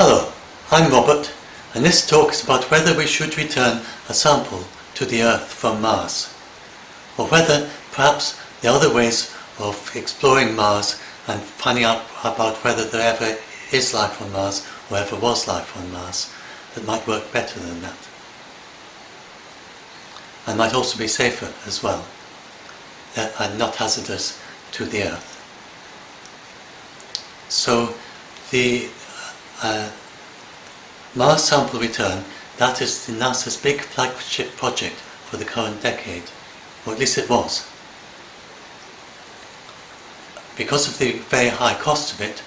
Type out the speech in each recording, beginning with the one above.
Hello, I'm Robert, and this talk is about whether we should return a sample to the Earth from Mars, or whether perhaps there are other ways of exploring Mars and finding out about whether there ever is life on Mars or ever was life on Mars that might work better than that, and might also be safer as well, and not hazardous to the Earth. So the Mars sample return, that is NASA's big flagship project for the current decade, or at least it was. Because of the very high cost of it,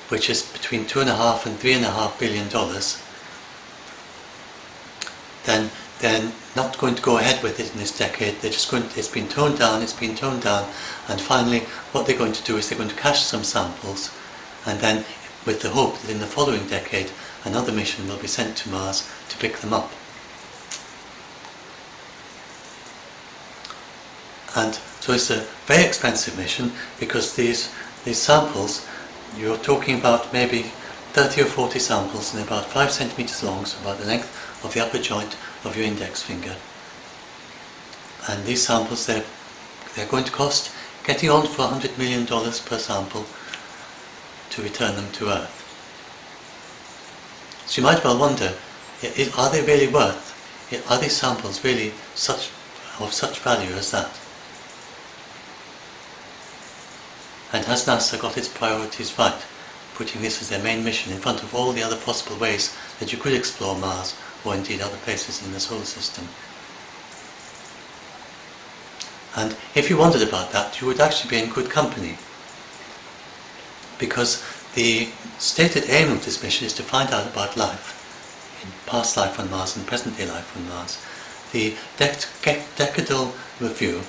which is between $2.5 and $3.5 billion, then they're not going to go ahead with it in this decade. They're just going to, it's been toned down, and finally what they're going to do is they're going to cache some samples, and then with the hope that in the following decade another mission will be sent to Mars to pick them up. And so it's a very expensive mission, because these samples, you're talking about maybe 30 or 40 samples and about 5 centimeters long, so about the length of the upper joint of your index finger. And these samples, they're going to cost getting on for $100 million per sample to return them to Earth. So you might well wonder, are they really are these samples really of such value as that? And has NASA got its priorities right, putting this as their main mission in front of all the other possible ways that you could explore Mars, or indeed other places in the solar system? And if you wondered about that, you would actually be in good company, because the stated aim of this mission is to find out about life, in past life on Mars and present day life on Mars. The decadal review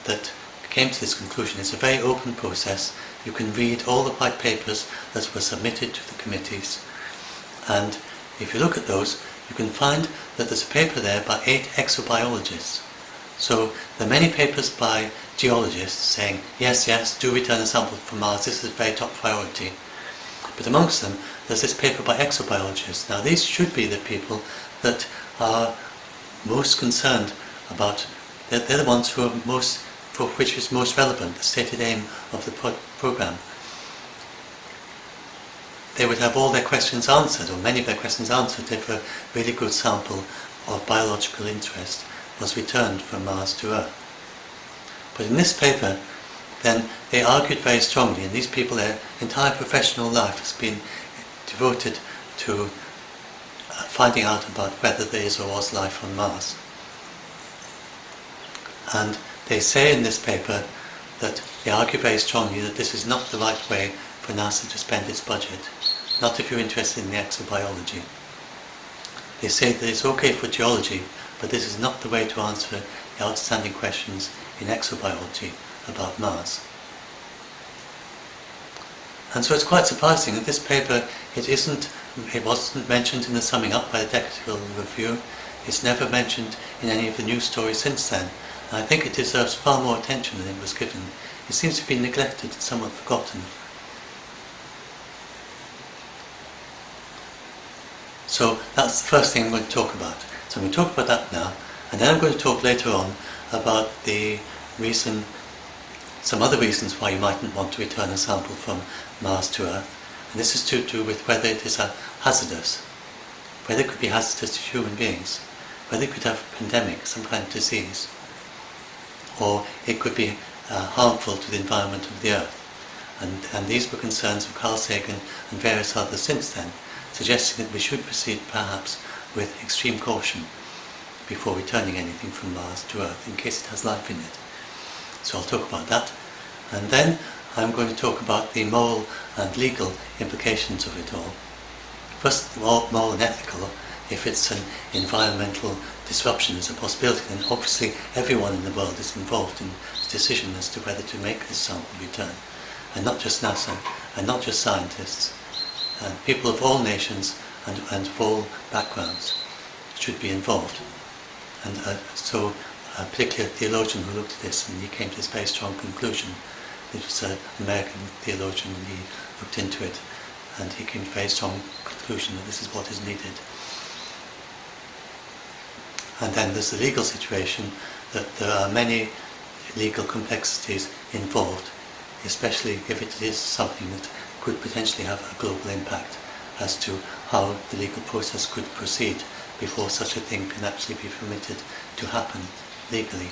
that came to this conclusion is a very open process. You can read all the white papers that were submitted to the committees, and if you look at those, you can find that there's a paper there by 8 exobiologists. So there are many papers by geologists saying, yes, do return a sample from Mars, this is a very top priority. But amongst them, there's this paper by exobiologists. Now these should be the people that are most concerned about, they're the ones who are for which is most relevant, the stated aim of the program. They would have all their questions answered, or many of their questions answered, if a really good sample of biological interest was returned from Mars to Earth. But in this paper, then they argued very strongly, and these people, their entire professional life has been devoted to finding out about whether there is or was life on Mars. And they say in this paper that they argue very strongly that this is not the right way for NASA to spend its budget, not if you're interested in the exobiology. They say that it's okay for geology, but this is not the way to answer the outstanding questions in exobiology about Mars. And so it's quite surprising that this paper, it wasn't mentioned in the summing up by the decadal review. It's never mentioned in any of the news stories since then. And I think it deserves far more attention than it was given. It seems to be neglected and somewhat forgotten. So that's the first thing I'm going to talk about. So I'm going to talk about that now, and then I'm going to talk later on about some other reasons why you mightn't want to return a sample from Mars to Earth. And this is to do with whether it is hazardous, whether it could be hazardous to human beings, whether it could have a pandemic, some kind of disease, or it could be harmful to the environment of the Earth. And these were concerns of Carl Sagan and various others since then, suggesting that we should proceed perhaps with extreme caution before returning anything from Mars to Earth, in case it has life in it. So I'll talk about that, and then I'm going to talk about the moral and legal implications of it all. First, moral and ethical. If it's an environmental disruption as a possibility, then obviously everyone in the world is involved in the decision as to whether to make this sample return, and not just NASA, and not just scientists. And people of all nations and of all backgrounds should be involved. And so particularly a theologian who looked at this, and he came to this very strong conclusion. It was an American theologian, and he looked into it, and he came to a very strong conclusion that this is what is needed. And then there's the legal situation, that there are many legal complexities involved, especially if it is something that could potentially have a global impact as to how the legal process could proceed before such a thing can actually be permitted to happen legally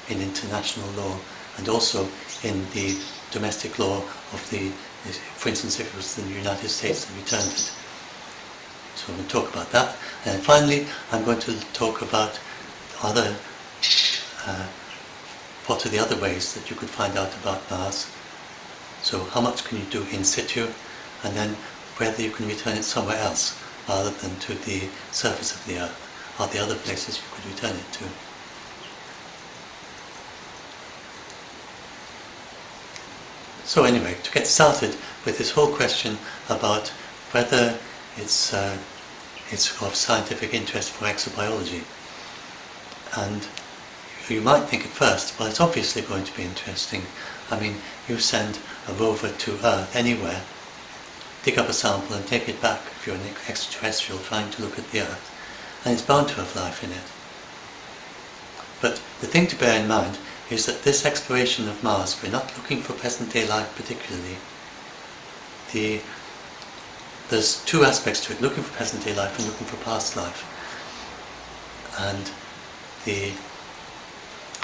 in international law, and also in the domestic law of the, for instance, if it was the United States that returned it. So I'm going to talk about that. And finally, I'm going to talk about other, what are the other ways that you could find out about Mars. So how much can you do in situ, and then whether you can return it somewhere else rather than to the surface of the Earth. Are there other places you could return it to? So anyway, to get started with this whole question about whether it's of scientific interest for exobiology. And you might think at first, well, it's obviously going to be interesting. I mean, you send a rover to Earth anywhere, dig up a sample and take it back if you're an extraterrestrial trying to look at the Earth, and it's bound to have life in it. But the thing to bear in mind is that this exploration of Mars, we're not looking for present-day life particularly. There's two aspects to it, looking for present-day life and looking for past life. And the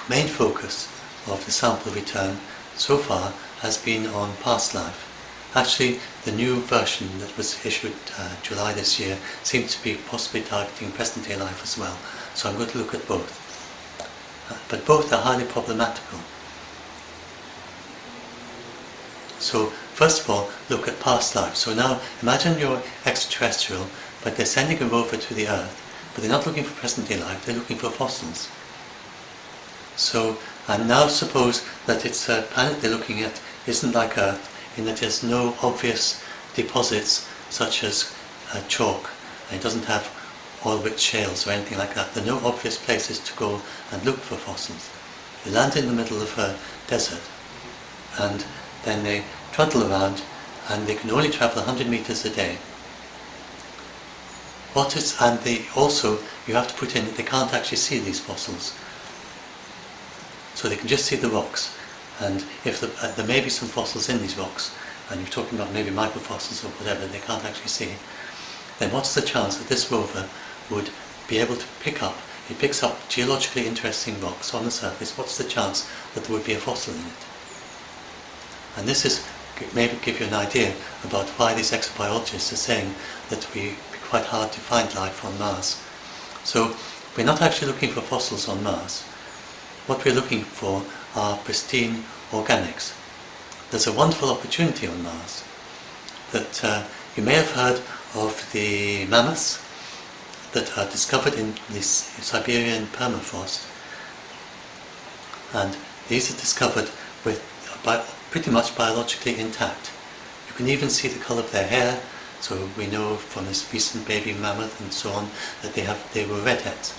main focus of the sample return so far has been on past life. Actually, the new version that was issued July this year seems to be possibly targeting present-day life as well. So I'm going to look at both. But both are highly problematical. So first of all, look at past life. So now imagine you're extraterrestrial, but they're sending a rover to the Earth, but they're not looking for present-day life, they're looking for fossils. So, and now suppose that it's a planet they're looking at isn't like Earth, in that there's no obvious deposits such as chalk, and it doesn't have oil-rich shales or anything like that. There are no obvious places to go and look for fossils. They land in the middle of a desert, and then they trundle around, and they can only travel 100 meters a day. Also, you have to put in that they can't actually see these fossils. So they can just see the rocks, and if there may be some fossils in these rocks, and you're talking about maybe microfossils or whatever they can't actually see, then what's the chance that this rover would be able to pick up, it picks up geologically interesting rocks on the surface, what's the chance that there would be a fossil in it? And this is maybe give you an idea about why these exobiologists are saying that it would be quite hard to find life on Mars. So we're not actually looking for fossils on Mars. What we're looking for are pristine organics. There's a wonderful opportunity on Mars that you may have heard of the mammoths that are discovered in the Siberian permafrost, and these are discovered with pretty much biologically intact. You can even see the colour of their hair, so we know from this recent baby mammoth and so on that they were redheads.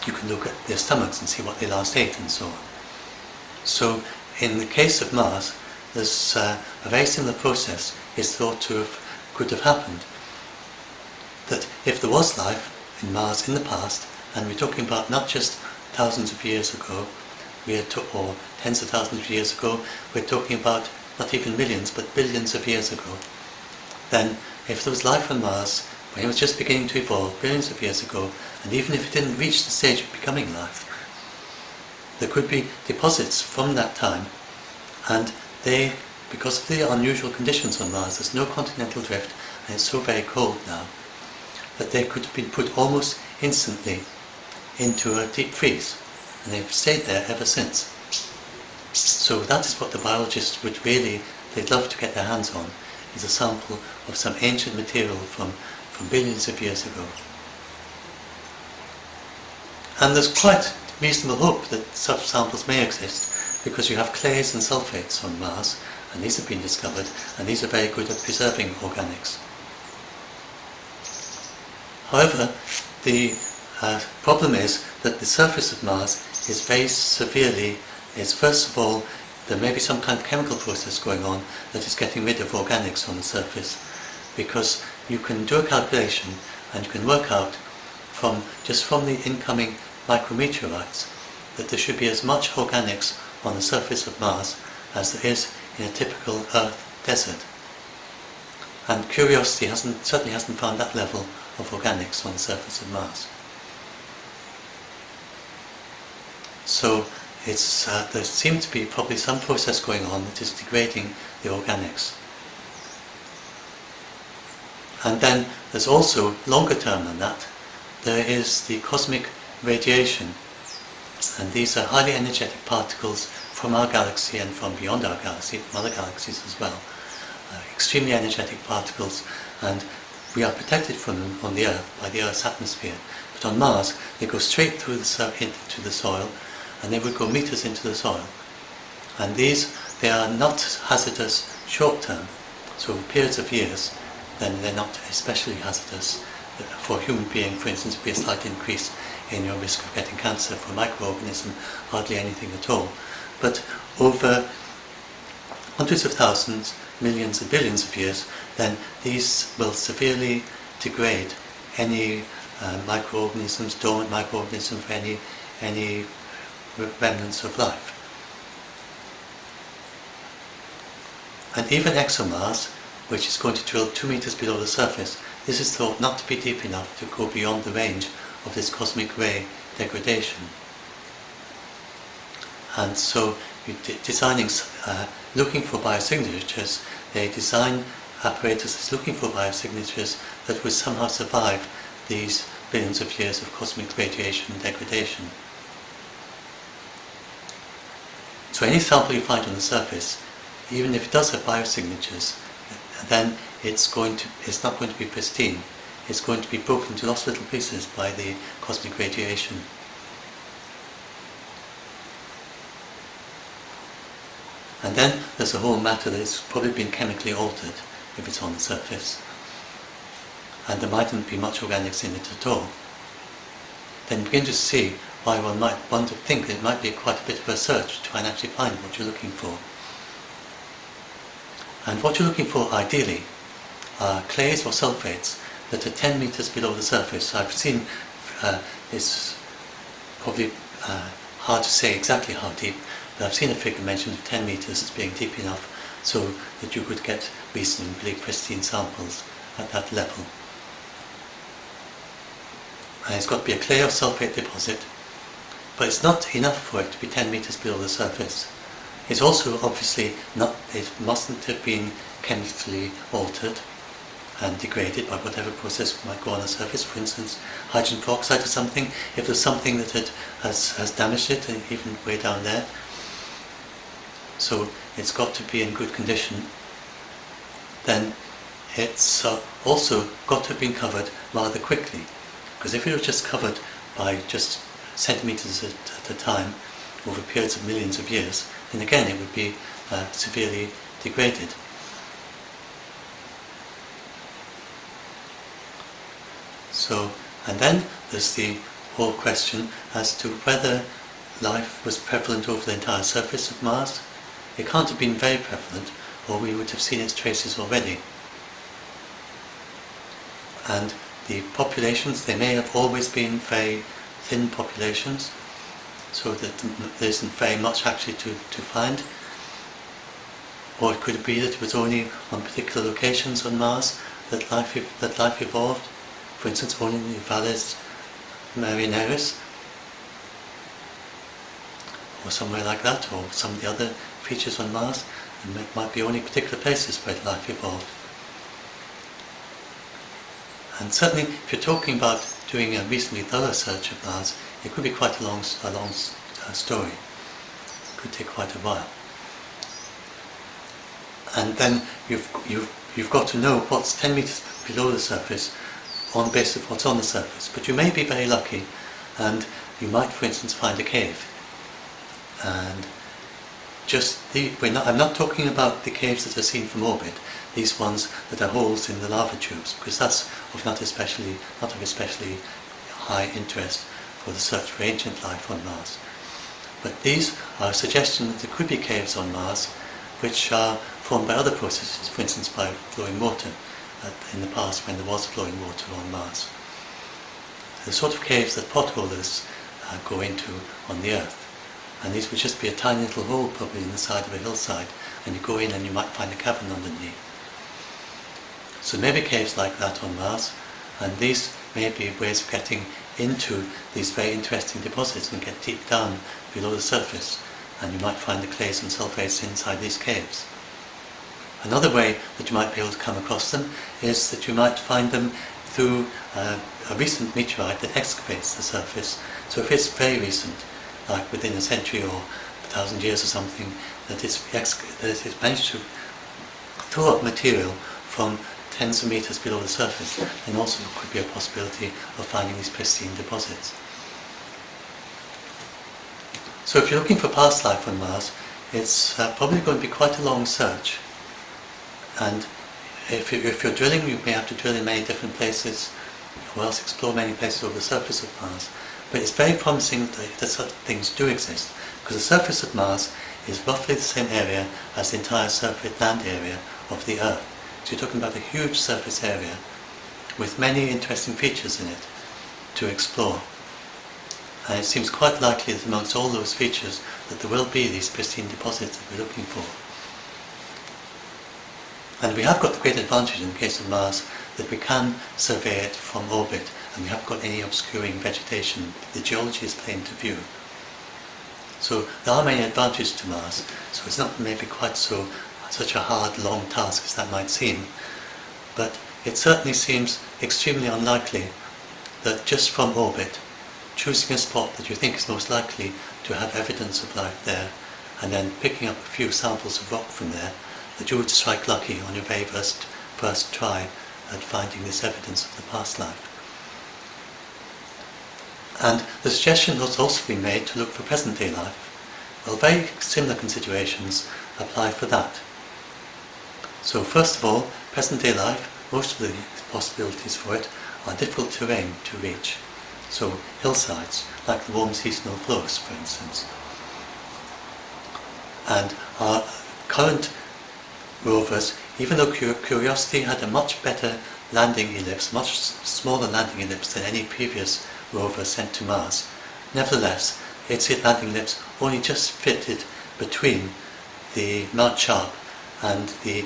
You can look at their stomachs and see what they last ate and so on. So in the case of Mars, there's a very similar process is thought to could have happened. That if there was life in Mars in the past, and we're talking about not just thousands of years ago, or tens of thousands of years ago, we're talking about not even millions, but billions of years ago, then if there was life on Mars, when it was just beginning to evolve billions of years ago, and even if it didn't reach the stage of becoming life, there could be deposits from that time, and they, because of the unusual conditions on Mars, there's no continental drift, and it's so very cold now, that they could have been put almost instantly into a deep freeze, and they've stayed there ever since. So that is what the biologists would really, they'd love to get their hands on, is a sample of some ancient material from billions of years ago. And there's quite reasonable hope that such samples may exist, because you have clays and sulfates on Mars, and these have been discovered, and these are very good at preserving organics. However, the problem is that the surface of Mars is very severely, first of all, there may be some kind of chemical process going on that is getting rid of organics on the surface, because you can do a calculation and you can work out from the incoming micrometeorites that there should be as much organics on the surface of Mars as there is in a typical Earth desert. And curiosity certainly hasn't found that level of organics on the surface of Mars. So there seems to be probably some process going on that is degrading the organics. And then there's also, longer term than that, there is the cosmic radiation. And these are highly energetic particles from our galaxy and from beyond our galaxy, from other galaxies as well. Extremely energetic particles, and we are protected from them on the Earth by the Earth's atmosphere. But on Mars, they go straight through into the soil, and they would go meters into the soil. And they are not hazardous short term, so over periods of years, then they're not especially hazardous. For a human being, for instance, it would be a slight increase in your risk of getting cancer. For a microorganism, hardly anything at all. But over hundreds of thousands, millions and billions of years, then these will severely degrade any microorganisms, dormant microorganisms, for any remnants of life. And even ExoMars, which is going to drill 2 meters below the surface, this is thought not to be deep enough to go beyond the range of this cosmic ray degradation. And so, looking for biosignatures, they design apparatuses looking for biosignatures that would somehow survive these billions of years of cosmic radiation degradation. So any sample you find on the surface, even if it does have biosignatures, then it's not going to be pristine. It's going to be broken into lots of little pieces by the cosmic radiation. And then there's a whole matter that it's probably been chemically altered if it's on the surface. And there mightn't be much organics in it at all. Then you begin to see why one might want to think that it might be quite a bit of a search to try and actually find what you're looking for. And what you're looking for ideally are clays or sulfates that are 10 meters below the surface. I've seen, it's probably hard to say exactly how deep, but I've seen a figure mentioned of 10 meters as being deep enough so that you could get reasonably pristine samples at that level. And it's got to be a clay or sulfate deposit, but it's not enough for it to be 10 meters below the surface. It's also obviously not, it mustn't have been chemically altered and degraded by whatever process might go on the surface. For instance, hydrogen peroxide or something. If there's something that has damaged it, even way down there. So it's got to be in good condition. Then it's also got to have been covered rather quickly. Because if it was just covered by just centimeters at a time, over periods of millions of years, then again it would be severely degraded. So, and then there's the whole question as to whether life was prevalent over the entire surface of Mars. It can't have been very prevalent, or we would have seen its traces already. And the populations, they may have always been very thin populations, so that there isn't very much actually to find. Or it could be that it was only on particular locations on Mars that life evolved. For instance, only in the Valles Marineris, or somewhere like that, or some of the other features on Mars. It might be only particular places where life evolved. And certainly, if you're talking about doing a reasonably thorough search of Mars, it could be quite a long story. It could take quite a while. And then you've got to know what's 10 meters below the surface on the basis of what's on the surface. But you may be very lucky, and you might, for instance, find a cave. And I'm not talking about the caves that are seen from orbit, these ones that are holes in the lava tubes, because that's of not of especially high interest for the search for ancient life on Mars. But these are a suggestion that there could be caves on Mars which are formed by other processes, for instance by flowing water in the past when there was flowing water on Mars. The sort of caves that potholers go into on the Earth. And these would just be a tiny little hole probably in the side of a hillside, and you go in and you might find a cavern underneath. So maybe caves like that on Mars, and these may be ways of getting into these very interesting deposits and get deep down below the surface, and you might find the clays and sulfates inside these caves. Another way that you might be able to come across them is that you might find them through a recent meteorite that excavates the surface. So if it's very recent, like within a century or 1,000 years or something, that it's managed to throw up material from tens of meters below the surface, and also could be a possibility of finding these pristine deposits. So if you're looking for past life on Mars, it's probably going to be quite a long search. And if you're drilling, you may have to drill in many different places, or else explore many places over the surface of Mars. But it's very promising that such things do exist, because the surface of Mars is roughly the same area as the entire surface land area of the Earth. So you're talking about a huge surface area with many interesting features in it to explore. And it seems quite likely that amongst all those features that there will be these pristine deposits that we're looking for. And we have got the great advantage in the case of Mars that we can survey it from orbit, and we haven't got any obscuring vegetation. The geology is plain to view. So there are many advantages to Mars, so it's not maybe quite such a hard, long task as that might seem, but it certainly seems extremely unlikely that just from orbit, choosing a spot that you think is most likely to have evidence of life there, and then picking up a few samples of rock from there, that you would strike lucky on your very first try at finding this evidence of the past life. And the suggestion has also been made to look for present-day life. Well, very similar considerations apply for that. So first of all, present-day life, most of the possibilities for it are difficult terrain to reach. So hillsides, like the warm seasonal flows, for instance. And our current rovers, even though Curiosity had a much better landing ellipse, much smaller landing ellipse than any previous rover sent to Mars, nevertheless, its landing ellipse only just fitted between the Mount Sharp and the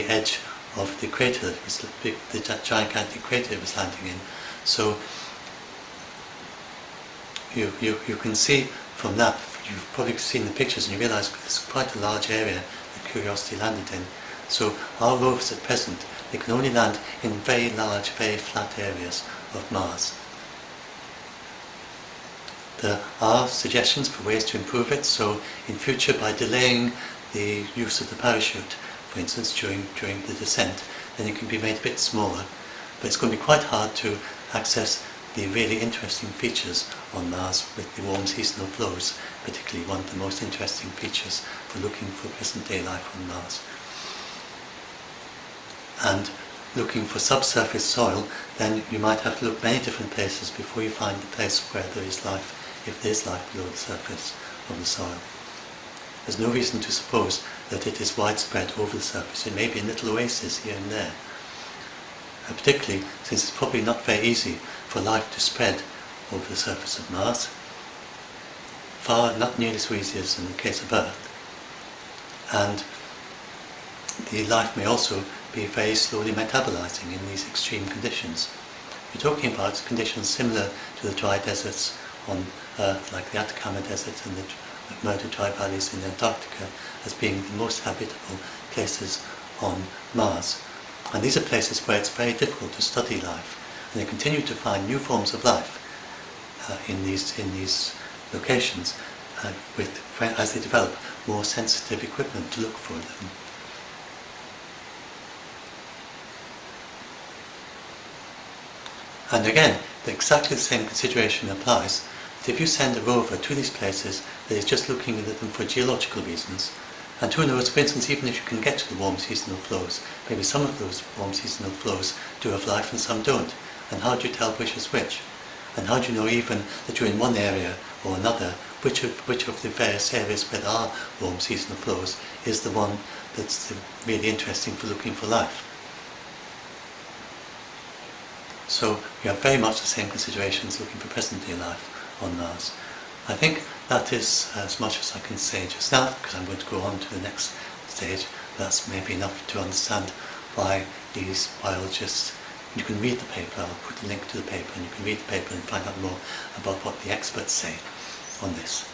edge of the crater that was the gigantic crater it was landing in. So you can see from that, you've probably seen the pictures and you realise it's quite a large area that Curiosity landed in. So our rovers at present, they can only land in very large, very flat areas of Mars. There are suggestions for ways to improve it, so in future by delaying the use of the parachute, for instance, during the descent, then it can be made a bit smaller, but it's going to be quite hard to access the really interesting features on Mars with the warm seasonal flows, particularly one of the most interesting features for looking for present-day life on Mars. And looking for subsurface soil, then you might have to look many different places before you find the place where there is life, if there is life below the surface of the soil. There's no reason to suppose that it is widespread over the surface. It may be in little oases here and there. Particularly since it's probably not very easy for life to spread over the surface of Mars. Not nearly so easy as in the case of Earth. And the life may also be very slowly metabolizing in these extreme conditions. We're talking about conditions similar to the dry deserts on Earth, like the Atacama Desert and the McMurdo dry valleys in Antarctica, as being the most habitable places on Mars. And these are places where it's very difficult to study life, and they continue to find new forms of life in these locations as they develop more sensitive equipment to look for them. And again, exactly the same consideration applies. That if you send a rover to these places that is just looking at them for geological reasons, and who knows, for instance, even if you can get to the warm seasonal flows, maybe some of those warm seasonal flows do have life and some don't. And how do you tell which is which? And how do you know even that you're in one area or another which of the various areas where there are warm seasonal flows is the one that's really interesting for looking for life. So we have very much the same considerations looking for present-day life on Mars. I think that is as much as I can say just now, because I'm going to go on to the next stage. That's maybe enough to understand why these biologists, you can read the paper, I'll put a link to the paper, and you can read the paper and find out more about what the experts say on this.